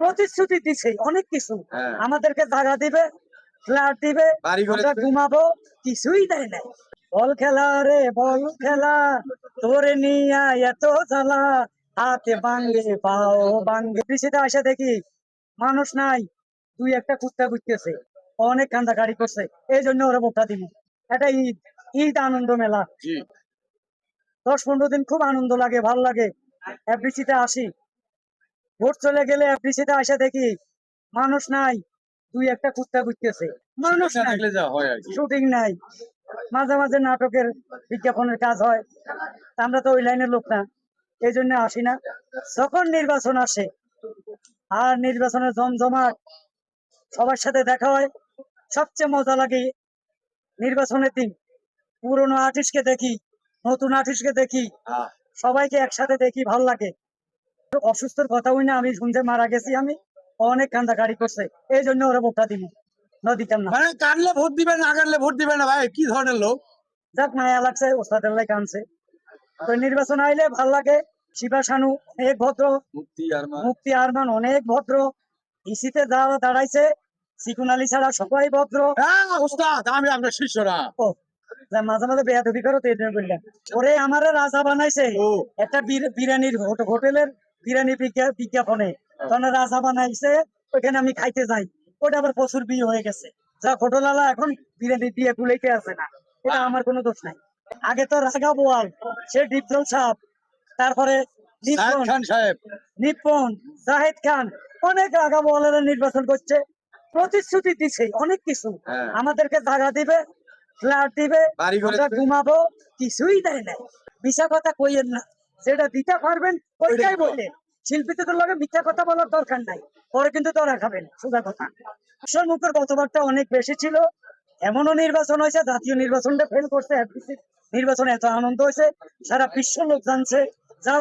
প্রতিশ্রুতি দিছে অনেক কিছু, আমাদেরকে জায়গা দিবে, ফ্ল্যাট দিবে, আমরা ঘুমাবো, কিছুই দেয় নাই। বল খেলা রে বল খেলা, তোরে নিয়া এত জ্বালা, হাতে ভাঙ্গে পাও ভাঙ্গে। কৃষিতে আসে দেখি মানুষ নাই, দুই একটা কুত্তা ঘুরতেছে, অনেক কান্দাকাটি করছে, এই জন্য ওরা ভোটটা দিব। এটা ঈদ, ঈদ আনন্দ মেলা, 10-15 দিন খুব আনন্দ লাগে, ভালো লাগে। এফডিসিতে আসি, ভোট চলে গেলে এফডিসিতে আসে দেখি মানুষ নাই, দুই একটা কুত্তা ঘুরতেছে, মানুষ নাই, শুটিং নাই, মাঝে মাঝে নাটকের বিজ্ঞাপনের কাজ হয়, তা আমরা তো ওই লাইনের লোক না, এই জন্য আসি না। যখন নির্বাচন আসে আর নির্বাচনের জমজমাট, সবার সাথে দেখা হয়, সবচেয়ে মজা লাগে নির্বাচনের দিন। পুরনো আর্টিস্টকে দেখি, নতুন আর্টিস্টকে দেখি, সবাইকে একসাথে দেখি, ভালো লাগে। অসুস্থর কথা হই না, আমি শুনতে মারা গেছি, আমি অনেক কান্দাকাটি করছে, এই জন্য ওরা ভোটটা দিব, নদীতাম না। মানে কাটলে ভোট দিবেন, না কাটলে ভোট দিবেন না, ভাই কি ধরনের লোক? যাক মায়া লাগছে, ওস্তাদের লাই কানছে। তো নির্বাচন আইলে ভাল লাগে। শিবা শানু অনেক ভদ্র, মুক্তি আরমান অনেক ভদ্র, ইসিতে যারা দাঁড়াইছে সিকুন আলী ছাড়া সবাই ভদ্র। হ্যাঁ ওস্তাদ, আমি আপনার শিষ্যরা। ও মাঝে মাঝে বেয়াদবি করো তো, এই জন্য বললাম। ওরে আমারে রাজা বানাইছে একটা বিরিয়ানির হোটেলের বিরিয়ানি বিজ্ঞাপনে, তখন রাজা বানাইছে, ওইখানে আমি খাইতে যাই, ওটা আবার প্রচুর বিয়ে হয়ে গেছে, যা হোটেলালা এখন বিরিয়ানি দিয়ে গুলাইতে আসে না, এটা আমার কোনো দোষ নাই। আগে তো রাগা বোয়াল, সে ডিপজল সাহেব, তারপরে নিপন জাহেদ খান, অনেক রাগা বোয়ালেরা নির্বাচন করছে, প্রতিশ্রুতি দিছে অনেক কিছু, আমাদেরকে জায়গা দিবে, ফ্ল্যাট দিবে, আমরা ঘুমাবো, কিছুই দেয় নাই। মিশা কথা কইয়েন না, যেটা দিতে পারবেন ওইটাই বললে। শিল্পীদের লগে মিথ্যা কথা বলার দরকার নাই, পরে কিন্তু তোরা খাবেন, সোজা কথা। মুখের কথাবার্তা অনেক বেশি ছিল, এমনও নির্বাচন হয়েছে, জাতীয় নির্বাচনটা ফেল করছে, নির্বাচনে এত আনন্দ হয়েছে, সারা বিশ্ব লোক জানছে। যা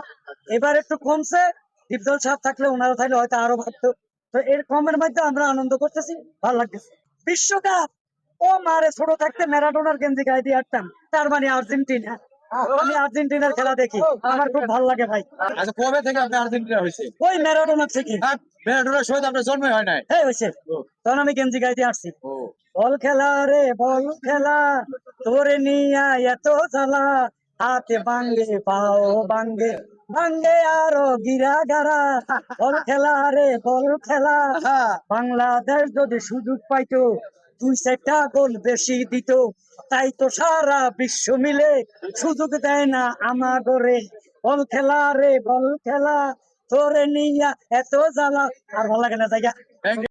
এবার একটু কমছে, ডিপজল সাহেব থাকলে, ওনারা থাকলে হয়তো আরো ভাবতো। তো এর কমের মধ্যে আমরা আনন্দ করতেছি, ভালো লাগতেছে। বিশ্বকাপ, ও মারে ছোট থাকতে ম্যারাডোনার গেঞ্জি গায়ে দিয়ে আসতাম, তার মানে আর্জেন্টিনা, আমি আর্জেন্টিনার খেলা দেখি, আমার খুব ভালো লাগে ভাই। আচ্ছা, কবে থেকে আপনি আর্জেন্টিনা হয়েছে? ওই ম্যারাডোনা থেকে। ম্যারাডোনার সহিত আপনার জন্মই হয় নাই? হ্যাঁ হয়েছে, তখন আমি গেঞ্জি গায়ে দিয়ে আসছি। বল খেলা রে বল খেলা, তোরে নিয়া এত জ্বালা, হাতে ভাঙ্গে পাও ভাঙ্গে ভাঙ্গে আরো গিরা গারা। বল খেলা রে বল খেলা, বাংলাদেশ যদি সুযোগ পাইতো 2-4টা গোল বেশি দিত, তাই তো সারা বিশ্ব মিলে সুযোগ দেয় না আমাগরে। বল খেলা রে বল খেলা, তোরে নিয়া এত জ্বালা। আর ভালো লাগে না জায়গা।